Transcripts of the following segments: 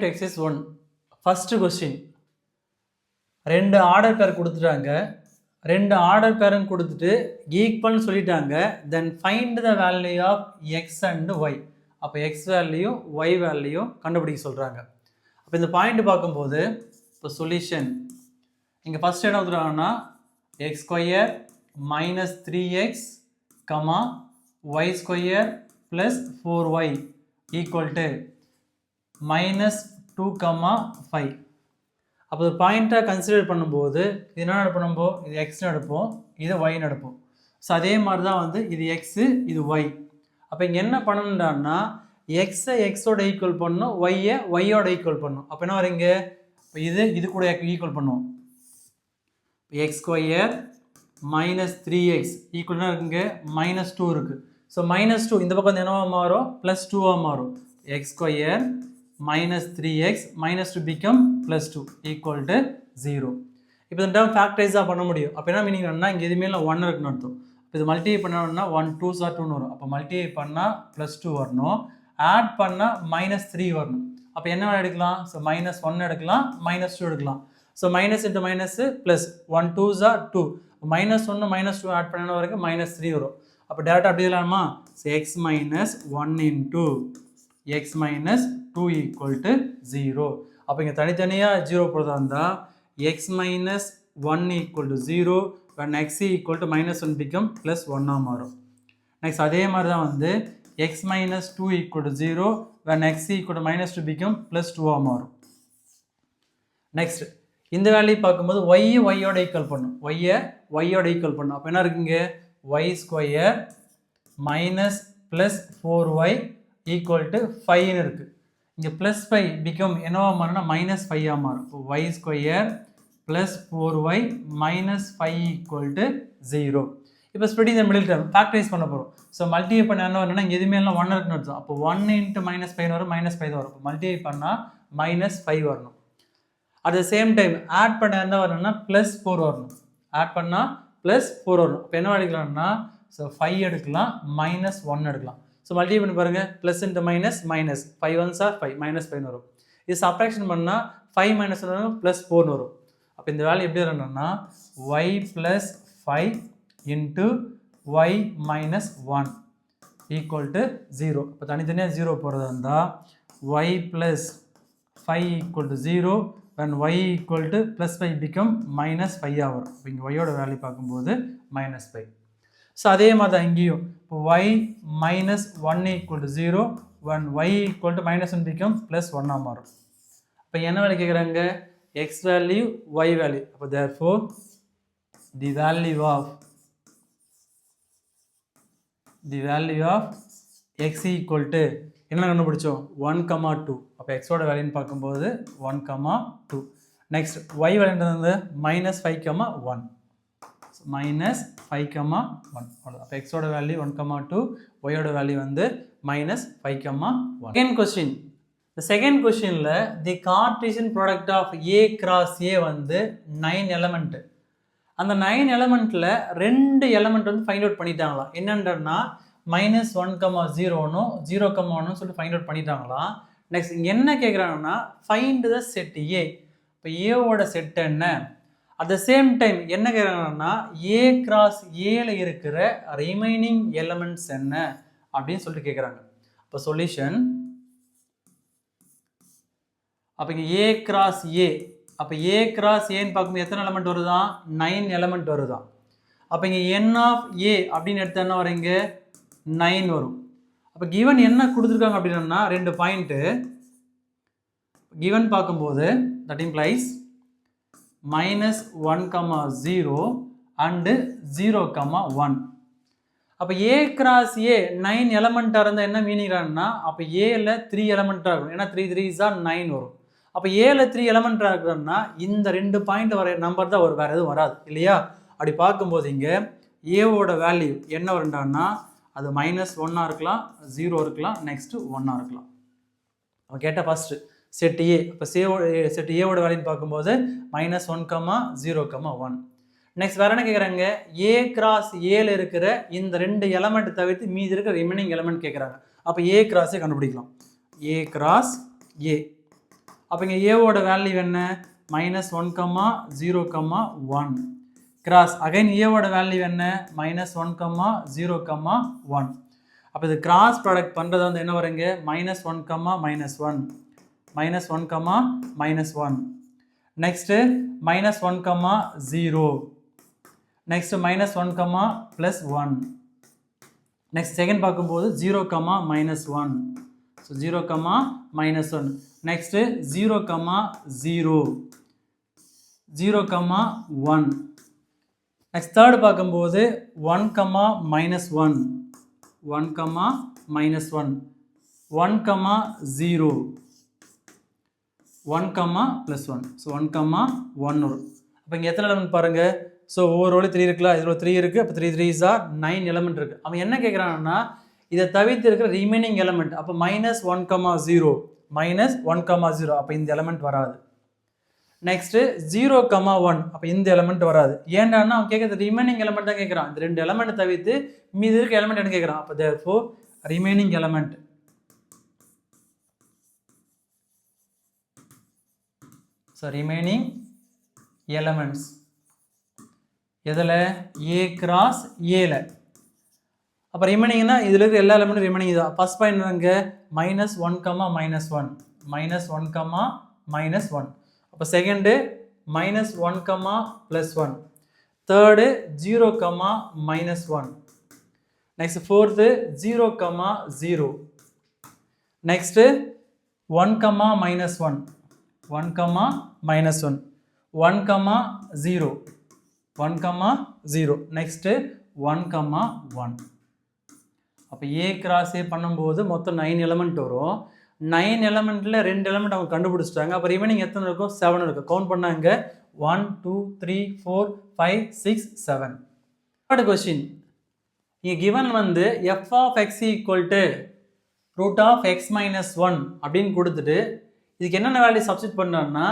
Exercise 1 first question ரெண்டு order பேர் கொடுத்துட்டாங்க ரெண்டு ஆர்டர் பேரும் கொடுத்துட்டு ஈக்குவல்னு சொல்லிட்டாங்க then find the value of x and y அப்போ x வேல்யூ y வேல்யூ கண்டுபிடிக்க சொல்கிறாங்க. அப்போ இந்த பாயிண்ட் பார்க்கும்போது இப்போ சொல்யூஷன் இங்கே ஃபஸ்ட் என்ன கொடுத்துருக்காங்கன்னா x square minus 3x comma y square plus 4y equal to minus 2, 5. அப்போ ஒரு பாயிண்ட்டாக கன்சிடர் பண்ணும்போது இது என்ன எடுப்போம், இது எக்ஸ்னு எடுப்போம், இது ஒய்னு எடுப்போம். ஸோ அதே மாதிரி தான் வந்து இது எக்ஸு இது ஒய். அப்போ இங்கே என்ன பண்ணணும்டான்னா எக்ஸை எக்ஸோட ஈக்குவல் பண்ணணும், ஒய்யை ஒய்யோட ஈக்குவல் பண்ணணும். அப்போ என்ன வரீங்க, இப்போ இது கூட ஈக்குவல் பண்ணுவோம். எக்ஸ் ஸ்கொயர் மைனஸ் 3x ஈக்குவல்னா இருக்குங்க -2 இருக்குது. ஸோ -2 இந்த பக்கம் வந்து என்னவா மாறும், +2 மாறும். X square minus 3x minus 2 become plus 2 equal to 0. இப்போ இந்த டேர்ம் ஃபேக்டரைஸாக பண்ண முடியும். அப்போ என்ன மீனிங் என்ன, இங்கே எதுவுமே இல்லை 1 இருக்குன்னு அர்த்தம். இப்போ இது மல்டிப்ளை பண்ணணும்னா 1 2s are 2ன்னு வரும். அப்போ மல்டிப்ளை பண்ணால் +2 வரணும், ஆட் பண்ணால் -3 வரணும். அப்போ என்ன எடுக்கலாம், ஸோ -1 எடுக்கலாம், -2 எடுக்கலாம். So minus into minus plus 1 2s are 2, -1 -2 add பண்ண வரைக்கும் -3 வரும். அப்போ டேரெக்டாக அப்படி இல்லாமா, so x minus 1 into x minus 2 equal to 0. அப்போ இங்கே தனித்தனியாக 0 போடுறதா இருந்தால் x minus 1 equal to 0 when x equal to -1 become +1 மாறும். நெக்ஸ்ட் அதே மாதிரி தான் வந்து x minus 2 equal to 0 when x equal to -2 become +2 மாறும். நெக்ஸ்ட் இந்த வேல்யூ பார்க்கும்போது y ஒய்யோட ஈக்குவல் பண்ணும், ஒய்யோட ஈக்குவல் பண்ணும். அப்போ என்ன இருக்குங்க, y square minus plus 4y equal to 5ன்னு இருக்குது. இங்கே +5 பிகம் என்னவா மாறும்னா -5 மாறும். இப்போ y square plus 4y minus 5 equal to 0. இப்போ ஸ்ப்ளிட்டிங் த மிடில் டேர்ம் ஃபேக்டரைஸ் பண்ண போகிறோம். ஸோ மல்டிப்ளை பண்ண என்ன வரணும்னா இங்கே எதுவுமே எல்லாம் 1 இருக்குன்னு அர்த்தம். அப்போ 1 into -5 வரும், -5 வரும். இப்போ மல்டிப்ளை பண்ணால் -5 வரணும். At the same time add பண்ண என்ன வரணும்னா +4 வரணும், ஆட் பண்ணால் +4 வரணும். இப்போ என்ன எடுக்கலாம்னா ஸோ 5 எடுக்கலாம், -1 எடுக்கலாம். ஸோ மல்டிப்ளை பண்ணி பாருங்கள், plus into minus 5 1s are 5 -5 வரும். இது சப்ராக்ஷன் பண்ணால் 5 - 1 +4 வரும். அப்போ இந்த வேல்யூ எப்படி வரணும்னா y + 5 into y minus 1 equal to 0. இப்போ தனித்தனியாக 0 போகிறதா இருந்தால் y + 5 equal to 0 when y equal to +5 become -5 வரும். இப்போ இங்கே ஒய்யோட வேல்யூ பார்க்கும்போது -5. ஸோ அதே மாதிரி தான் இங்கேயும் இப்போ y minus 1 equal to 0 when y equal to -1 become +1 மாறும். இப்போ என்ன வேல்யூ கேட்குறாங்க, x வேல்யூ y வேல்யூ. அப்போ therefore the value of x equal to என்ன கண்டுபிடிச்சோம் 1, 2. அப்போ எக்ஸோட வேல்யூன்னு பார்க்கும்போது 1, 2. நெக்ஸ்ட் y வேல்யூ வந்து -5, 1 -5, 1 அப்போ எக்ஸோட வேல்யூ 1, 2, ஒய்யோட வேல்யூ வந்து -5, 1. செகண்ட் கொஸ்டின், இந்த செகண்ட் கொஸ்டினில் the Cartesian product of A cross A வந்து 9 எலமெண்ட்டு. அந்த 9 எலமெண்ட்டில் 2 எலமெண்ட் வந்து ஃபைண்ட் அவுட் பண்ணிட்டாங்களாம். என்னன்றன்னா -1, 0னும் 0, 1ன்னு சொல்லிட்டு ஃபைண்ட் அவுட் பண்ணிட்டாங்களாம். நெக்ஸ்ட் இங்கே என்ன கேட்குறாங்கன்னா ஃபைண்ட் த செட் A. இப்போ ஏவோட செட் என்ன, அட் த சேம் டைம் என்ன கேட்குறாங்கன்னா A cross Aல இருக்கிற ரிமைனிங் எலமெண்ட்ஸ் என்ன அப்படின்னு சொல்லிட்டு கேட்குறாங்க. இப்போ சொல்யூஷன், அப்போ இங்கே A cross A, அப்போ A cross Aன்னு பார்க்கும்போது எத்தனை எலமெண்ட் வருதான், 9 எலமெண்ட் வருதான். அப்போ இங்கே n of A அப்படின்னு எடுத்து என்ன வரீங்க 9 வரும். அப்போ கிவன் என்ன கொடுத்துருக்காங்க அப்படின்னா 2 பாயிண்ட்டு கிவன் பார்க்கும்போது தட் இம்ப்ளைஸ் -1, 0 and 0, 1. அப்போ A cross A 9 எலமெண்ட்டாக இருந்தால் என்ன மீனிங்னா அப்போ ஏல 3 எலமெண்ட்டாக இருக்கும். ஏன்னா 3 3s are 9 வரும். அப்போ ஏல 3 எலமெண்ட்டாக இருக்கிறன்னா இந்த 2 பாயிண்ட் வர நம்பர் தான் வரும், வேறு எதுவும் வராது இல்லையா. அப்படி பார்க்கும்போது இங்கே ஏவோட வேல்யூ என்ன வரும்டான்னா அது -1 இருக்கலாம், 0 இருக்கலாம், நெக்ஸ்ட்டு 1 இருக்கலாம். அவன் கேட்ட ஃபஸ்ட்டு செட் ஏ. இப்போ செட் ஏவோட வேல்யூன்னு பார்க்கும்போது -1, 0, 1. நெக்ஸ்ட் வேறு என்ன கேட்குறாங்க, A cross Aல இருக்கிற இந்த 2 எலமெண்ட் தவிர்த்து மீதி இருக்கிற ரிமைனிங் எலமெண்ட் கேட்குறாங்க. அப்போ A cross A கண்டுபிடிக்கலாம். A cross A அப்போ இங்கே ஏவோட வேல்யூ என்ன -1,0,1 கிராஸ் அகைன் ஏவோட வேல்யூ என்ன -1,0,1 அப்போ இது கிராஸ் ப்ராடக்ட் பண்ணுறது வந்து என்ன வருங்க -1, -1 -1, நெக்ஸ்ட்டு -1, 0 நெக்ஸ்ட் -1, +1 நெக்ஸ்ட் செகண்ட் பார்க்கும்போது 0, -1 ஸோ 0, -1 நெக்ஸ்ட்டு 0, 0 0, 1 நெக்ஸ்ட் தேர்டு பார்க்கும்போது 1, -1 1, -1 1, 0 1, +1 ஸோ 1, 1 வரும். அப்போ இங்கே எத்தனை எலமெண்ட் பாருங்கள். ஸோ ஒவ்வொரு ரோலையும் 3 இருக்குல்ல, இதில் 3 இருக்குது. அப்போ 3 3s are 9 எலமெண்ட் இருக்குது. அவன் என்ன கேட்குறான்னா இதை தவிர்த்து இருக்கிற ரிமைனிங் எலமெண்ட் அப்போ -1, 0 -1, 0 அப்போ இந்த எலமெண்ட் வராது. நெக்ஸ்ட்டு 0, 1 அப்போ இந்த எலமெண்ட் வராது. ஏன்னா அவன் கேட்குறது ரிமைனிங் எலமெண்ட் தான் கேட்குறான். இந்த 2 எலமெண்ட் தவிர்த்து மீதி இருக்க எலமெண்ட் என்ன கேட்குறான். அப்போ therefore remaining element remaining elements எதில் A cross Aல. அப்போ ரிமைனிங்னா இதில் இருக்கிற எல்லா எலமெண்ட்டும் ரிமைனிங் தான். ஃபர்ஸ்ட் பாயிண்ட் இங்கே -1, -1 -1, அப்போ second -1, +1 third 0, -1 next fourth 0, 0 next 1, -1 1, -1 1, 0 1, 0 next 1, 1 அப்போ A cross A பண்ணும்போது மொத்தம் 9 எலமெண்ட் வரும். 9 எலமெண்ட்டில் 2 எலமெண்ட் அவங்க கண்டுபிடிச்சிட்டாங்க. அப்போ ரிமைனிங் எத்தனை இருக்கும் 7 இருக்கும். கவுண்ட் பண்ணாங்க 1 2 3 4 5 6 7. தேர்ட் கொஸ்டின் இங்கே கிவன் வந்து f of x equal to root of x minus 1 அப்படின்னு கொடுத்துட்டு இதுக்கு என்னென்ன வேல்யூ சப்ஸ்டிட் பண்ணோம்னா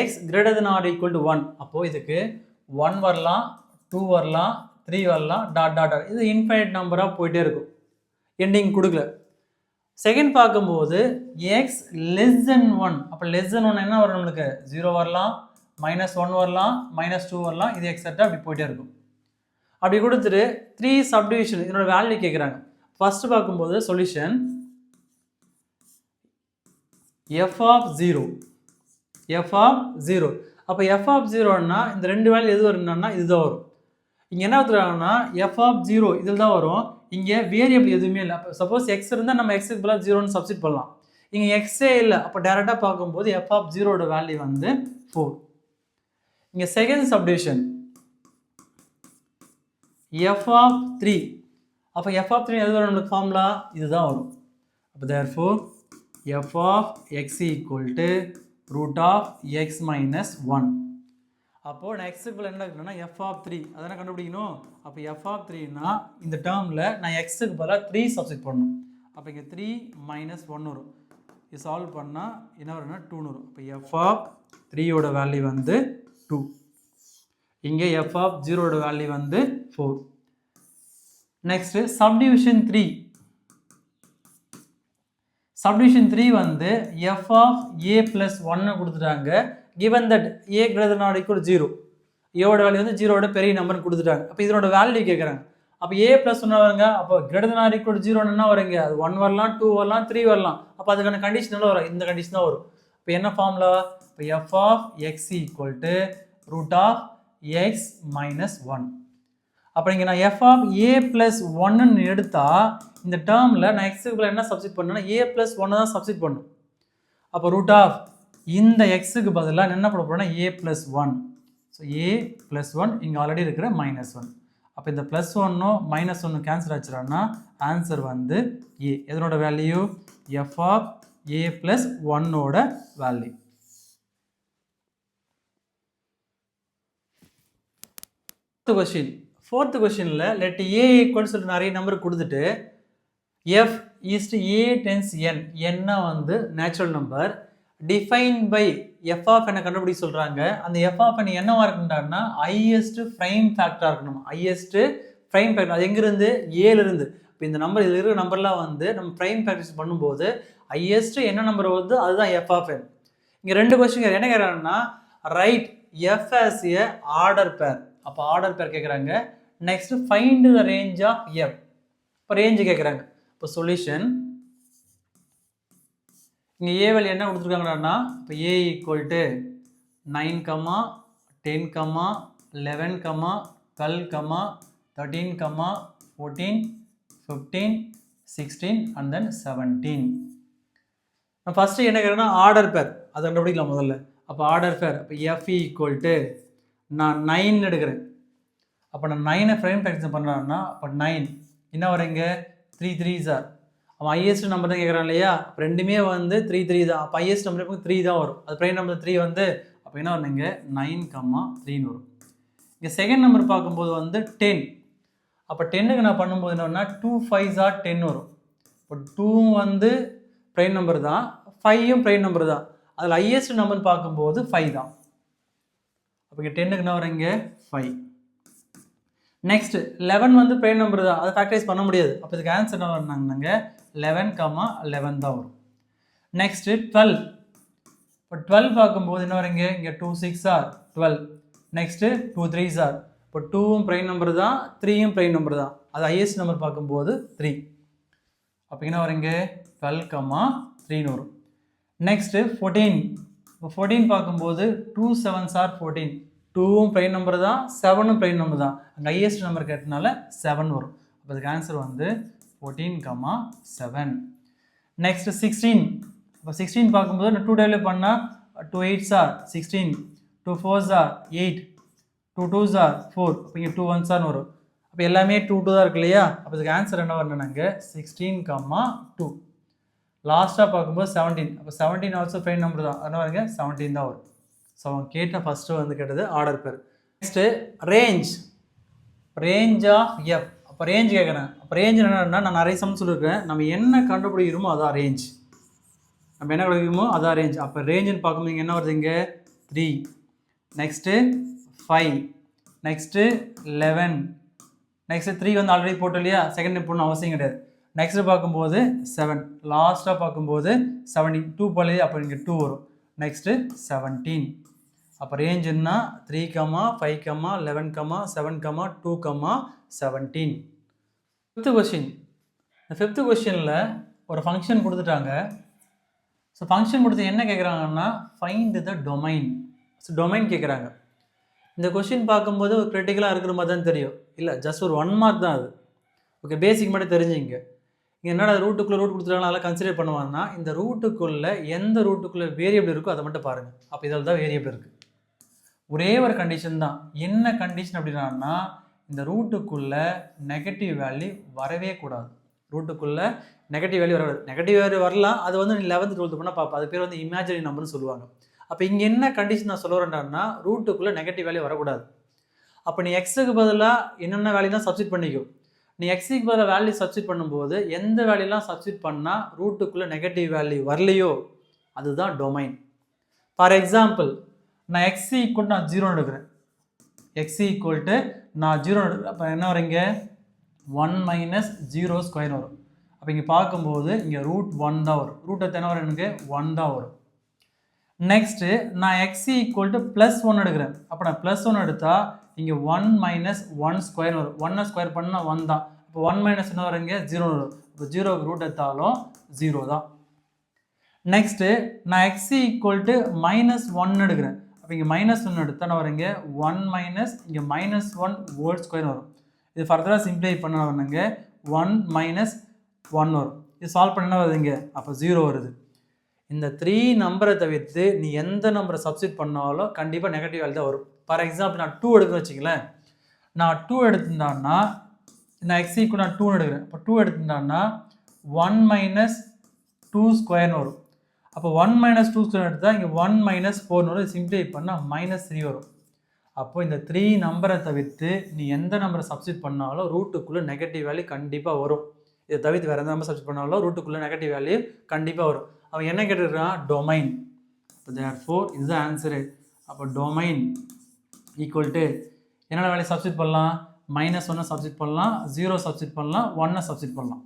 x greater than or equal to 1 அப்போது இதுக்கு 1 வரலாம் 2 வரலாம் 3 வரலாம் டாட் டாட் டாட் இது இன்ஃபைனைட் நம்பராக போயிட்டே இருக்கும். எண்டிங் கொடுக்கல. செகண்ட் பார்க்கும்போது எக்ஸ் லெஸ் தென் 1 அப்போ லெஸ் தென் 1 என்ன வரும் நம்மளுக்கு 0 வரலாம் -1 வரலாம் -2 வரலாம் இது எக்ஸெட்ரா அப்படி போயிட்டே இருக்கும். அப்படி கொடுத்துட்டு 3 சப்டிவிஷன் இதனோட வேல்யூ கேட்குறாங்க. ஃபர்ஸ்ட் பார்க்கும்போது சொல்யூஷன் f of 0 அப்போ f of 0ன்னா இந்த ரெண்டு வேல்யூ எது வரும்னா இதுதான் வரும். இங்கே என்ன கொடுத்துருக்காங்கன்னா f of 0 இதில் தான் வரும். இங்கே வேரியபிள் எதுவுமே இல்லை. அப்போ சப்போஸ் எக்ஸ் இருந்தால் நம்ம எக்ஸுக்கு பதிலாக 0ன்னு சப்ஸ்டிட் பண்ணலாம். இங்கே எக்ஸே இல்லை. அப்போ டேரெக்டாக பார்க்கும்போது f of 0வோட வேல்யூ வந்து 4. இங்கே செகண்ட் சப்டிவிஷன் f of 3 அப்போ f of 3 எது வரும் நம்மளுக்கு ஃபார்முலா இதுதான் வரும். அப்போ therefore f of x equal to root of x minus 1 அப்போது நான் எக்ஸுக்கு என்ன இருக்குன்னா f of 3 அதெல்லாம் கண்டுபிடிக்கணும். அப்போ f of 3னா இந்த டேர்மில் நான் எக்ஸுக்கு பதிலாக 3 சப்ஸ்டிட் பண்ணணும். அப்போ இங்கே 3 - 1 வரும். இது சால்வ் பண்ணால் என்ன வரும்னா 2 வரும். அப்போ f of 3யோட வேல்யூ வந்து 2. இங்கே f of 0வோட வேல்யூ வந்து 4. நெக்ஸ்ட்டு சப்டிவிஷன் 3 வந்து f of a plus 1 கொடுத்துட்டாங்க. given that a greater than or equal to 0 ஏவோட வேல்யூ வந்து 0வோட பெரிய நம்பர் கொடுத்துட்டாங்க. அப்போ இதனோட வேல்யூ கேட்குறாங்க. அப்போ a plus 1 வருங்க. அப்போ greater than or equal to 0 என்ன வருங்க அது 1 வரலாம் 2 வரலாம் 3 வரலாம். அப்போ அதுக்கான கண்டிஷன் எல்லாம் வரும். இந்த கண்டிஷன் தான் வரும். இப்போ என்ன ஃபார்முலா இப்போ f of x equal to root of x minus 1 அப்போ இங்கே நான் f of a plus 1ன்னு எடுத்தால் இந்த டேர்மில் நான் எக்ஸுக்கு பதிலாக என்ன சப்ஸ்டிட் பண்ணேன்னா a plus 1 தான் சப்ஸ்டிட் பண்ணணும். அப்போ ரூட் ஆஃப் இந்த எக்ஸுக்கு பதிலாக என்ன பண்ண போகிறோன்னா a plus 1 so a plus 1 இங்கே ஆல்ரெடி இருக்கிற -1 அப்போ இந்த +1 -1 கேன்சல் ஆச்சுறான்னா ஆன்சர் வந்து a எதனோட value f of a plus 1ஓட வேல்யூ. ஃபோர்த் கொஸ்டினில் லெட் a ஈக்குவல்னு சொல்லிட்டு நிறைய நம்பர் கொடுத்துட்டு f is to a times n என்ன வந்து natural number define by f of n கண்டுபிடிக்க சொல்கிறாங்க. அந்த f of n என்னவா இருக்குன்றாங்கன்னா ஹையஸ்ட் ப்ரைம் ஃபேக்டராக இருக்கணும். ஹையஸ்ட் ப்ரைம் ஃபேக்டர் அது எங்கேருந்து ஏலேருந்து. இப்போ இந்த நம்பர் இதில் இருக்கிற நம்பர்லாம் வந்து நம்ம ப்ரைம் ஃபேக்டர்ஸ் பண்ணும்போது ஹையஸ்ட் என்ன நம்பர் வருது அதுதான் f of n. இங்கே 2 கொஸ்டின் என்ன கேட்குறாங்கன்னா write f as a order pair. அப்போ ஆர்டர் பேர் கேட்குறாங்க. Next find the range of f. இப்போ ரேஞ்சு கேட்குறாங்க. இப்போ சொல்யூஷன் இங்கே ஏ வேல்யூ என்ன கொடுத்துருக்காங்கன்னா இப்போ A equal to 9, 10, 11, 12, 13, 14, 15, 16 and then 17. நான் ஃபஸ்ட்டு என்ன கேட்குறேன்னா ஆர்டர் பேர் அதை கண்டுபிடிக்கலாம் முதல்ல. அப்போ ஆர்டர் பேர் அப்போ எஃப் ஈக்குவல் டு நான் 9 எடுக்கிறேன். அப்போ நான் 9 ஃப்ரேம் ஃபேக்டர் பண்ணுறேன்னா அப்போ 9 என்ன வரீங்க 3 3s ஆர். அவன் ஹையஸ்ட் நம்பர் தான் கேட்குறான் இல்லையா? அப்போ ரெண்டுமே வந்து 3 3 தான். அப்போ ஹையஸ்ட் நம்பர் 3 தான் வரும். அது ப்ரைம் நம்பர் 3 வந்து அப்போ என்ன வருங்க 9, 3ன்னு வரும். இங்கே செகண்ட் நம்பர் பார்க்கும்போது வந்து 10. அப்போ 10க்கு நான் பண்ணும்போது என்னன்னா 2 5s ஆர் 10 வரும். இப்போ 2 வந்து ப்ரைம் நம்பர் தான், 5ம் ப்ரைம் நம்பர் தான். அதில் ஹையஸ்ட் நம்பர் பார்க்கும்போது 5 தான். அப்போ இங்கே 10க்கு என்ன வருங்க 5. நெக்ஸ்ட் 11 வந்து ப்ரைம் நம்பர் தான், அதை ஃபேக்டரைஸ் பண்ண முடியாது. அப்போ இதுக்கு ஆன்சர் என்ன வரணுங்க 11, 11 தான் வரும். நெக்ஸ்ட் 12. இப்போ 12 பார்க்கும்போது என்ன வருங்க இங்கே 2 6 ஆர் 12. Next 2 3s R. இப்போ 2ம் ப்ரைம் நம்பர் தான், 3யும் ப்ரைம் நம்பர் தான். அது ஹையஸ்ட் நம்பர் பார்க்கும்போது 3. அப்போ என்ன வருங்க 12, 3ன்னு வரும். நெக்ஸ்ட்டு 14. இப்போ 14 பார்க்கும்போது 2 7s ஆர் 14. 2ம் ப்ரைம் நம்பர் தான், 7ம் ப்ரைம் நம்பர் தான். அங்கே ஹையஸ்ட் நம்பர் கேட்டனால 7 வரும். அப்போ அதுக்கு ஆன்சர் வந்து 14, 7. நெக்ஸ்ட் 16. இப்போ 16 பார்க்கும்போது நான் 2 டெவலப் பண்ணால் 2 8s R 16, 2 4s R 8, 2 2s R 4. அப்போ இங்கே 2 1s ஆர்னு வரும். அப்போ எல்லாமே 2 2 தான் இருக்கு இல்லையா? அப்போ இதுக்கு ஆன்சர் என்ன வரணும்னாங்க 16, 2. லாஸ்ட்டாக பார்க்கும்போது 17. அப்போ 17 ஆல்சோ ப்ரைம் நம்பர் தான், அதனால் வருங்க 17 தான் வரும். ஸோ அவன் கேட்ட ஃபஸ்ட்டு வந்து கேட்டது order pair. Next range. Range of f. அப்போ ரேஞ்ச் கேட்குறேன். அப்போ ரேஞ்ச் என்னன்னா நான் நிறைய சம் சொல்லியிருக்கேன். நம்ம என்ன கண்டுபிடிக்கிறோமோ அதான் ரேஞ்ச். நம்ம என்ன கண்டுபிடிக்கிறோமோ அதான் ரேஞ்ச். அப்போ ரேஞ்சுன்னு பார்க்கும்போது இங்கே என்ன வருது இங்கே 3. நெக்ஸ்ட்டு 5. நெக்ஸ்ட்டு 11. நெக்ஸ்ட்டு 3 வந்து ஆல்ரெடி போட்டோம் இல்லையா? செகண்ட் போடணும் அவசியம் கிடையாது. நெக்ஸ்ட்டு பார்க்கும்போது 7. லாஸ்ட்டாக பார்க்கும்போது 17. 2 போல அப்போ இங்கே 2 வரும். நெக்ஸ்ட்டு 17. அப்போ ரேஞ்சுன்னா 3, 5, 11, 7, 2, 17. Fifth question. இந்த ஃபிஃப்த்து கொஸ்டினில் ஒரு ஃபங்க்ஷன் கொடுத்துட்டாங்க. ஸோ ஃபங்க்ஷன் கொடுத்து என்ன கேட்குறாங்கன்னா find the domain. So domain கேட்குறாங்க. இந்த கொஸ்டின் பார்க்கும்போது ஒரு க்ரிட்டிக்கலாக இருக்கிற மாதிரி தான் தெரியும். இல்லை, ஜஸ்ட் ஒரு 1 மார்க் தான் அது. ஓகே, பேசிக் மட்டும் தெரிஞ்சுங்க. இங்கே என்னடா ரூட்டுக்குள்ளே ரூட் கொடுத்துருக்காங்க, அதெல்லாம் கன்சிடர் பண்ணுவாங்கன்னா இந்த ரூட்டுக்குள்ளே எந்த ரூட்டுக்குள்ளே வேரியபிள் இருக்கோ அதை மட்டும் பாருங்கள். அப்போ இதில் தான் வேரியபிள் இருக்குது. ஒரே ஒரு கண்டிஷன் தான். என்ன கண்டிஷன் அப்படின்னா இந்த ரூட்டுக்குள்ளே நெகட்டிவ் வேல்யூ வரவே கூடாது. ரூட்டுக்குள்ளே நெகட்டிவ் வேல்யூ வரக்கூடாது. நெகட்டிவ் வேல்யூ வரலாம், அது வந்து 11th 12th பண்ணால் பார்ப்போம். அது பேர் வந்து இமேஜினரி நம்பர்னு சொல்லுவாங்க. அப்போ இங்கே என்ன கண்டிஷன் நான் சொல்ல வரேன்டான்னா ரூட்டுக்குள்ளே நெகட்டிவ் வேல்யூ வரக்கூடாது. அப்போ நீ எக்ஸுக்கு பதிலாக என்னென்ன வேல்யூலாம் சப்ஸ்டிட் பண்ணிக்கும். நீ எக்ஸுக்கு பதிலாக வேல்யூ சப்ஸ்டிட் பண்ணும்போது எந்த வேல்யூலாம் சப்ஸ்டிட் பண்ணால் ரூட்டுக்குள்ளே நெகட்டிவ் வேல்யூ வரலையோ அதுதான் டொமைன். ஃபார் எக்ஸாம்பிள் நான் எக்ஸ் ஈக்குவல் நான் 0 எடுக்கிறேன். எக்ஸ் ஈக்குவல் டு நான் 0 எடுக்கிறேன். அப்போ என்ன வரீங்க 1 - 0 ஸ்கொயர் வரும். அப்போ இங்கே பார்க்கும்போது இங்கே ரூட் 1 தான் வரும். ரூட் எத்தனை வரும் எனக்கு 1 தான் வரும். நெக்ஸ்ட்டு நான் எக்ஸ் ஈக்குவல் டு +1 எடுக்கிறேன். அப்போ நான் +1 எடுத்தால் இங்கே 1 - 1 ஸ்கொயர் வரும். 1 ஸ்கொயர் பண்ணால் 1 தான். இப்போ 1 - என்ன வருங்க 0 வரும். இப்போ 0க்கு ரூட் எடுத்தாலும் 0 தான். நெக்ஸ்ட்டு நான் எக்ஸ் ஈக்குவல் டு -1 எடுக்கிறேன். அப்போ இங்கே -1 எடுத்தால் நான் வரீங்க 1 - இங்கே -1 ஹோல் ஸ்கொயர் வரும். இது ஃபர்தராக சிம்ப்ளை பண்ண வரணுங்க 1 - 1 வரும். இது சால்வ் பண்ண வருதுங்க. அப்போ 0 வருது. இந்த 3 நம்பரை தவிர்த்து நீ எந்த நம்பரை சப்ஸ்டிட் பண்ணாலும் கண்டிப்பாக நெகட்டிவ் வேல்யூ தான் வரும். ஃபார் எக்ஸாம்பிள் நான் 2 எடுக்கணும்னு வச்சுங்களேன். நான் 2 எடுத்துட்டான்னா நான் எக்ஸ் ஈக்குவல் நான் 2 எடுக்கிறேன். அப்போ 2 எடுத்துட்டான்னா 1 - 2 ஸ்கொயர்னு வரும். அப்போ 1 - 2 ஸ்கொயர் எடுத்தால் இங்கே 1 - 4 வரும். சிம்ப்ளை பண்ணால் -3 வரும். அப்போ இந்த 3 நம்பரை தவிர்த்து நீ எந்த நம்பரை சப்ஸ்டிட் பண்ணாலும் ரூட்டுக்குள்ளே நெகட்டிவ் வேல்யூ கண்டிப்பாக வரும். இதை தவிர்த்து வேறு எந்த நம்பர் சப்ஸ்டிட் பண்ணாலும் ரூட்டுக்குள்ளே நெகட்டிவ் வேல்யூ கண்டிப்பாக வரும். அவன் என்ன கேட்டுருக்கான் டொமைன். இப்போ தேர்ஃபோர் இதுதான் ஆன்சரு. அப்போ டொமைன் ஈக்குவல் டு என்னென்ன வேல்யூ சப்ஸ்டிட் பண்ணலாம் -1 சப்ஸ்டிட் பண்ணலாம், 0 சப்ஸ்டிட் பண்ணலாம், 1 சப்ஸ்டிட் பண்ணலாம்.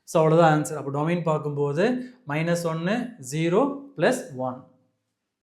ஸோ அவ்வளோதான் ஆன்சர். அப்போ டொமைன் பார்க்கும்போது -1 0 + 1.